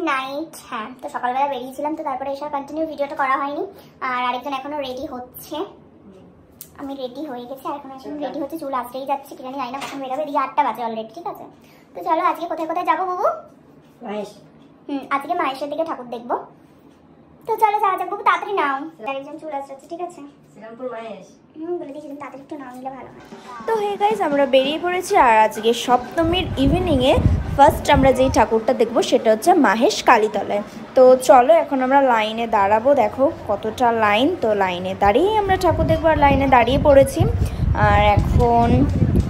Night. হ্যাঁ, তো সকালবেলা বেরিয়েছিলাম, তো তারপরে এসে কন্টিনিউ ভিডিওটা করা হয়নি। আর আরেকজন এখনো রেডি হচ্ছে, আমি রেডি হয়ে গেছি, আর এখন রেডি হচ্ছে, চুল আসতেই যাচ্ছে, কি জানি জানি না কখন বেরোবে। দিয়ে 8টা বাজে অলরেডি, ঠিক আছে। তো চলো আজকে কোথায় কোথায় যাবো বাবু? মাহেশ। আজকে মাহেশের দিকে ঠাকুর দেখবো। তো চলো যাওয়া যাক বাবু, তাড়াতাড়ি নাও, আরেকজন চুল আসছে, ঠিক আছে। শ্রীরামপুর মাহেশ। বলে দিয়েছিলাম তাড়াতাড়ি একটু নাও নিলে ভালো হয়। তো হে গাইস, আমরা বেরিয়ে পড়েছি। আর আজকে সপ্তমীর ইভিনিংয়ে ফার্স্ট আমরা যেই ঠাকুরটা দেখবো সেটা হচ্ছে মাহেশ কালীতলায়। তো চলো এখন আমরা লাইনে দাঁড়াবো, দেখো কতটা লাইন। তো লাইনে দাঁড়িয়েই আমরা ঠাকুর দেখবো, আর লাইনে দাঁড়িয়ে পড়েছি। আর এখন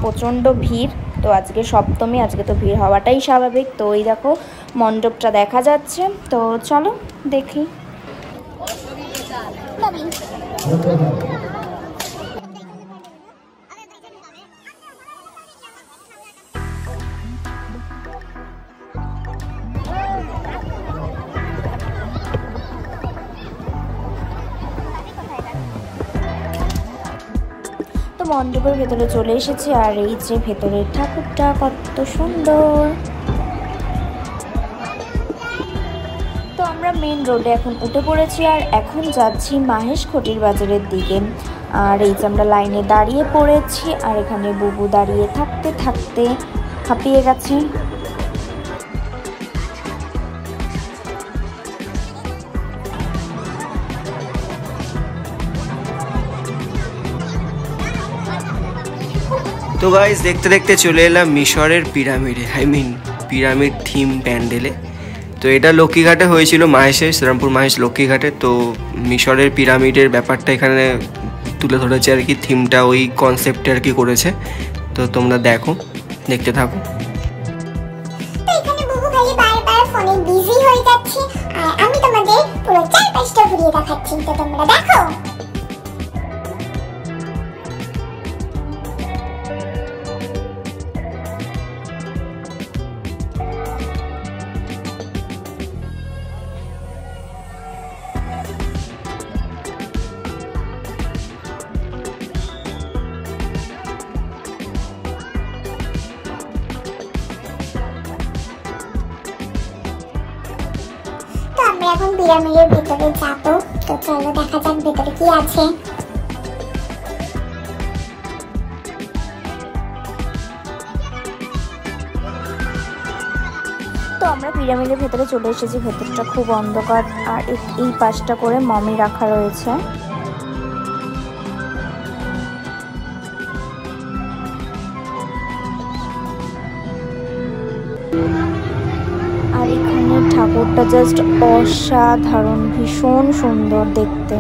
প্রচণ্ড ভিড়, তো আজকে সপ্তমী, আজকে তো ভিড় হওয়াটাই স্বাভাবিক। তো ওই দেখো মণ্ডপটা দেখা যাচ্ছে, তো চলো দেখি। তো মণ্ডপের ভেতরে চলে এসেছি, আর এই যে ভেতরের ঠাকুরটা কত সুন্দর। তো আমরা মেন রোডে এখন উঠে পড়েছি, আর এখন যাচ্ছি মাহেশ খটির বাজারের দিকে। আর এই যে আমরা লাইনে দাঁড়িয়ে পড়েছি, আর এখানে বুবু দাঁড়িয়ে থাকতে থাকতে হাঁপিয়ে গেছে। তো গাইস, দেখতে দেখতে চলে এলাম মিশরের পিরামিডে, পিরামিড থিম প্যান্ডেলে। তো এটা লক্ষ্মীঘাটে হয়েছিল, মাহেশে, শ্রীরামপুর মাহেশ লক্ষ্মীঘাটে। তো মিশরের পিরামিডের ব্যাপারটা এখানে তুলে ধরেছে আর কি, থিমটা ওই কনসেপ্টে আর কি করেছে। তো তোমরা দেখো, দেখতে থাকো। তো এখানে বুবু খালি বারবার ফোনে বিজি হয়ে যাচ্ছে, আর আমি তোমাদের পুরো 4-5টা ঘুরিয়ে দেখাচ্ছি, তো তোমরা দেখো। আমরা এখন পিরামিডের ভিতরে যাবো, তো চলো দেখা যাক ভিতরে কি আছে। তো আমরা পিরামিডের ভেতরে চলে এসেছি। ভেতরটা খুব অন্ধকার, আর এই পাশটা করে মমি রাখা রয়েছে। আর এখানে ঠাকুরটা জাস্ট অসাধারণ, ভীষণ সুন্দর দেখতে।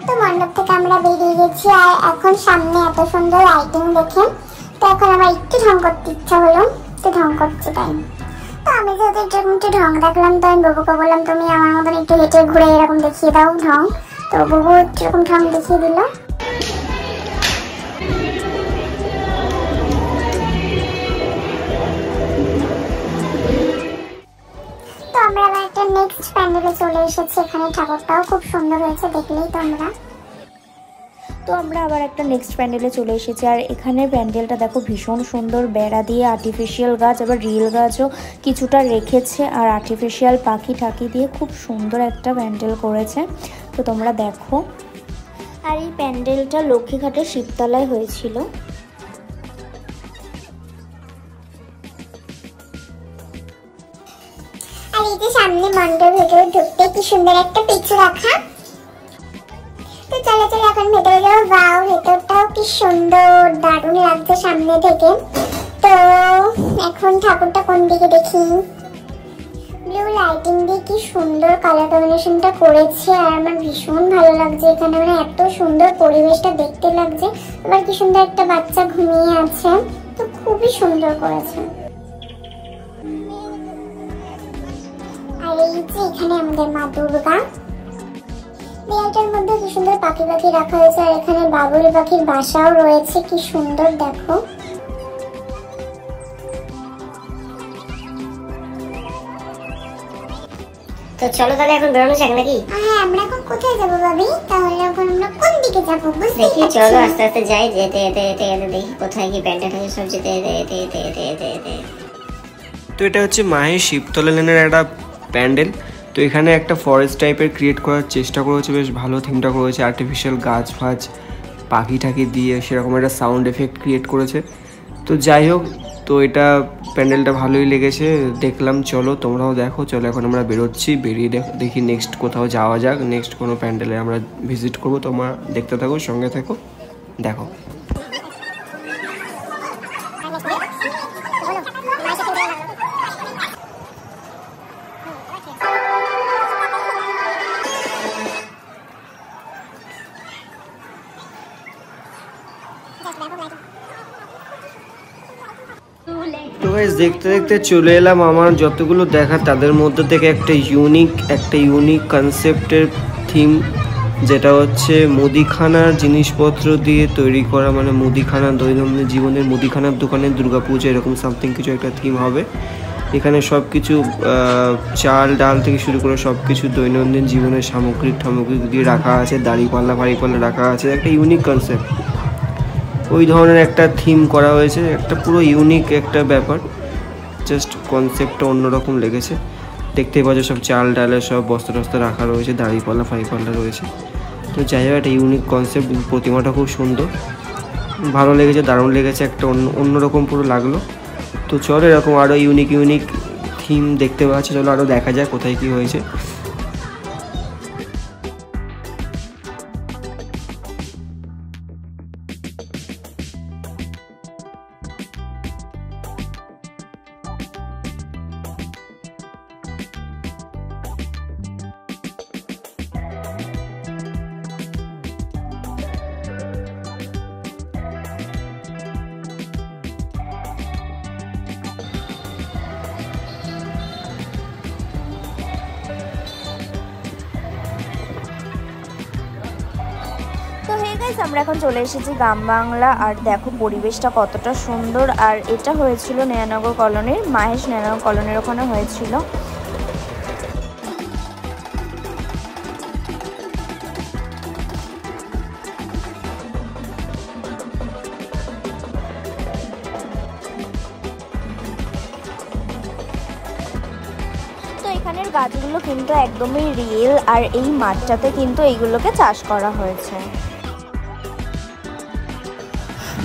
তো মণ্ডপ থেকে আমরা বেরিয়ে গেছি, আর এখন সামনে এত সুন্দর লাইটিং দেখে তো এখন আমার একটু ঢং করতে ইচ্ছা হলো, তো ঢং করছে তাই। তো আমি যেহেতু একটু ঢং দেখলাম, তো আমি বাবুকে বললাম তুমি আমার মতন একটু হেঁটে ঘুরে এরকম দেখিয়ে দাও ঢং। তো বাবু এরকম ঢং দেখিয়ে দিল। তো আমরা আবার একটা নেক্সট প্যান্ডেলে চলে এসেছি, এখানে ঠাকুরটাও খুব সুন্দর হয়েছে, দেখলেই তোমরা। তো আমরা আবার একটা নেক্সট প্যান্ডেলে চলে এসেছি, আর এখানে প্যান্ডেলটা দেখো ভীষণ সুন্দর, বেড়া দিয়ে আর্টিফিশিয়াল গাছ, আবার রিয়েল গাছও কিছুটা রেখেছে, আর আর্টিফিশিয়াল পাখি ঠাকি দিয়ে খুব সুন্দর একটা প্যান্ডেল করেছে, তো তোমরা দেখো। আর এই প্যান্ডেলটা লক্ষ্মীঘাটের শিবতলায় হয়েছিল। আর এই যে সামনে মণ্ডপের ভেতরে ঢুকতে কি সুন্দর একটা পিছু রাখা। তো চলো চলো এখন ভেতরে যাবো। বাও, ভেতরটাও কি সুন্দর, দারুণ লাগছে সামনে থেকে। তো এখন ঠাকুরটা কোন দিকে দেখি। ব্লু লাইটিং দিয়ে কি সুন্দর কালার কম্বিনেশনটা করেছে, আর আমার ভীষণ ভালো লাগছে এখানে, মানে এত সুন্দর পরিবেশটা দেখতে লাগছে। আবার কি সুন্দর একটা বাচ্চা ঘুমিয়ে আছে, তো খুবই সুন্দর করেছে। আর এই যে এখানে আমাদের মা দুর্গা, দেয়ালটার মধ্যে কি সুন্দর পাখি পাখি রাখা হয়েছে, আর এখানে বাবুই পাখির বাসাও রয়েছে, কি সুন্দর দেখো। তো চলো তাহলে এখন বেরোনো যাক নাকি? হ্যাঁ, আমরা এখন কোথায় যাবো ভাবি? তাহলে এখন আমরা কোন দিকে যাবো দেখি, চলো আস্তে আস্তে যাই, যেতে যেতে যেতে যেতে দেখি কোথায় কি প্যান্ডেল আছে, সব যেতে যেতে যেতে যেতে যেতে যেতে। তো এটা হচ্ছে মাহেশ শিবতলা লেনের একটা প্যান্ডেল। তো এখানে একটা ফরেস্ট টাইপের ক্রিয়েট করার চেষ্টা করেছে, বেশ ভালো থিমটা করেছে, আর্টিফিশিয়াল গাছ ফাছ পাখি টাকি দিয়ে সেরকম একটা সাউন্ড এফেক্ট ক্রিয়েট করেছে। তো যাই হোক, তো এটা প্যান্ডেলটা ভালোই লেগেছে, দেখলাম। চলো তোমরাও দেখো। চলো এখন আমরা বেরোচ্ছি, বেরিয়ে দেখি নেক্সট কোথাও যাওয়া যাক, নেক্সট কোনো প্যান্ডেলে আমরা ভিজিট করবো। তোমরা দেখতে থাকো, সঙ্গে থাকো, দেখো। তো গাইস দেখতে দেখতে চলে এলাম আমার যতগুলো দেখা তাদের মধ্যে থেকে একটা ইউনিক কনসেপ্টের থিম, যেটা হচ্ছে মুদিখানার জিনিসপত্র দিয়ে তৈরি করা, মানে মুদিখানার দৈনন্দিন জীবনের মুদিখানার দোকানের দুর্গাপুজো এরকম সামথিং কিছু একটা থিম হবে। এখানে সব কিছু চাল ডাল থেকে শুরু করে সব কিছু দৈনন্দিন জীবনের সামগ্রিক দিয়ে রাখা আছে, দাড়িপাল্লা ফাড়িপাল্লা রাখা আছে, একটা ইউনিক কনসেপ্ট। ওই ধরনের একটা থিম করা হয়েছে, একটা পুরো ইউনিক একটা ব্যাপার, জাস্ট কনসেপ্টটা অন্যরকম লেগেছে। দেখতেই পাচ্ছ সব চাল ডালের সব বস্তা টস্তা রাখা রয়েছে, দাড়িপাল্লা ফাড়িপাল্লা রয়েছে। তো যাই হোক, একটা ইউনিক কনসেপ্ট, প্রতিমাটা খুব সুন্দর, ভালো লেগেছে, দারুণ লেগেছে, একটা অন্যরকম পুরো লাগলো। তো চলো এরকম আরও ইউনিক থিম দেখতে পাচ্ছি, চলো আরও দেখা যায় কোথায় কী হয়েছে। তো হে গাইস, আমরা এখন চলে এসেছি গ্রাম বাংলা। আর দেখো পরিবেশটা কতটা সুন্দর। আর এটা হয়েছিল নেয়ানগর কলোনির, মাহেশ নেয়ানগর কলোনির ওখানে হয়েছিল। তো এখানের গাছগুলো কিন্তু একদমই রিয়েল, আর এই মাঠটাতে কিন্তু এইগুলোকে চাষ করা হয়েছে।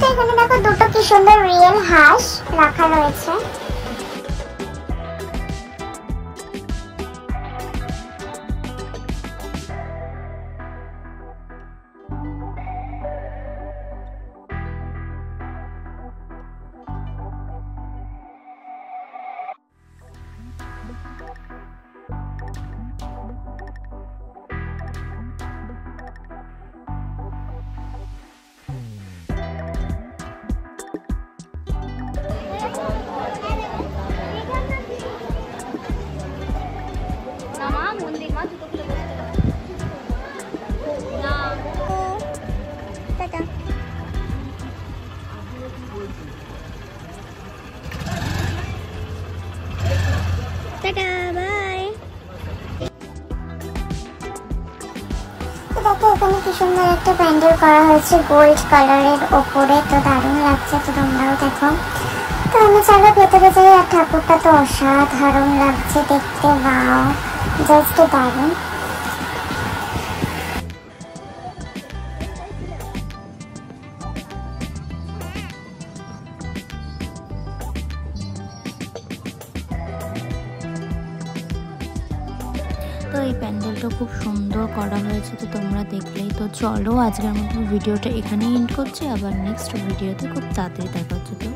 তো এখানে দেখো দুটো কি সুন্দর রিয়েল হাঁস রাখা রয়েছে। দেখো এখানে কি সুন্দর একটা প্যান্ডেল করা হয়েছে গোল্ড কালারের ওপরে, তো দারুণ লাগছে। তো তোমরাও দেখো। তো আমি চলো ভেতরে যাই। আর ঠাকুরটা তো অসাধারণ লাগছে দেখতে, ওয়াও, জাস্ট দারুণ। তো এই প্যান্ডেলটা খুব সুন্দর করা হয়েছে, তো তোমরা দেখলেই। তো চলো আজকের মতো ভিডিওটা এখানেই এন্ড করছি, আবার নেক্সট ভিডিওতে খুব তাড়াতাড়ি দেখা হচ্ছে। তো